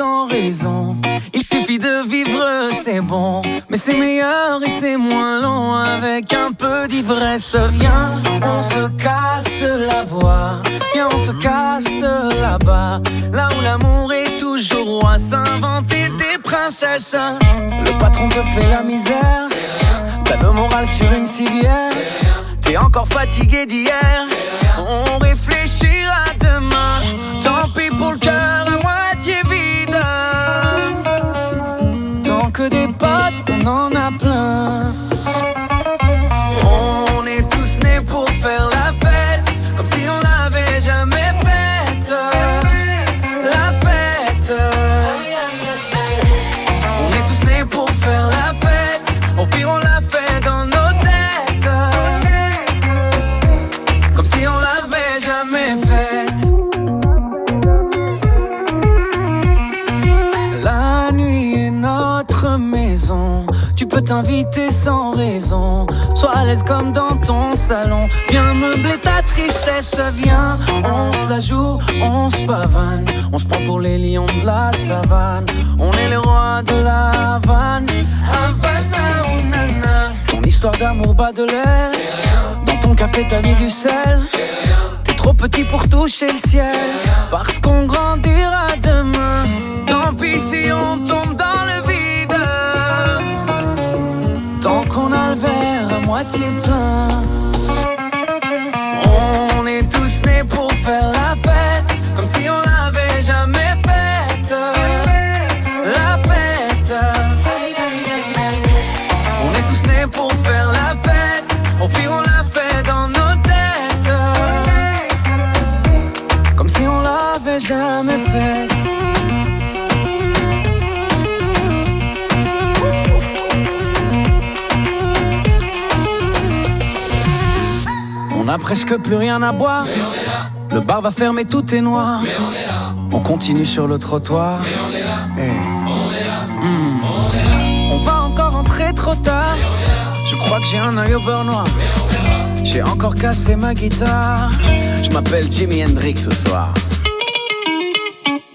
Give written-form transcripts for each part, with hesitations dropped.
sans raison. Il suffit de vivre, c'est bon. Mais c'est meilleur et c'est moins long avec un peu d'ivresse. Viens, on se casse la voix. Viens, on se casse là-bas. Là où l'amour est toujours roi. S'inventer des princesses. Le patron te fait la misère. T'as le moral sur une civière. T'es encore fatigué d'hier. On réfléchira demain. Tant pis pour le cœur à moitié vide. Tant que des potes, on en a plein. On est tous nés pour faire la fête, comme si on l'avait jamais faite. La fête. On est tous nés pour faire la fête. Au pire on l'a fait dans nos têtes, comme si on l'avait jamais faite. La nuit est notre maison. Tu peux t'inviter sans raison. Sois à l'aise comme dans ton salon. Viens meubler ta tristesse. Viens, on se la joue, on se pavane. On se prend pour les lions de la savane. On est les rois de la Havane. Havana, oh nana. Ton histoire d'amour bat de l'air. Dans ton café t'as mis du sel. T'es trop petit pour toucher le ciel. Parce qu'on grandira demain. Tant pis si on tombe dans le vide. Tant qu'on a le verre à moitié plein. On est tous nés pour faire la fête, comme si on l'avait jamais faite. La fête. On est tous nés pour faire la fête. Au pire on l'a fait dans nos têtes, comme si on l'avait jamais faite. On a presque plus rien à boire. Le bar va fermer, tout est noir. On continue sur le trottoir. On va encore rentrer trop tard. Je crois que j'ai un œil au beurre noir. J'ai encore cassé ma guitare. Je m'appelle Jimi Hendrix ce soir.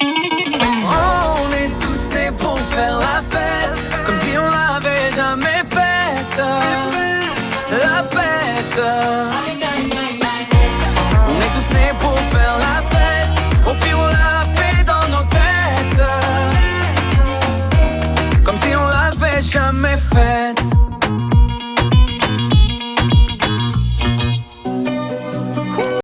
On est tous nés pour faire la fête, comme si on l'avait jamais faite. La fête. On est tous nés pour faire la fête. Au pire on l'a fait dans nos têtes, comme si on l'avait jamais faite.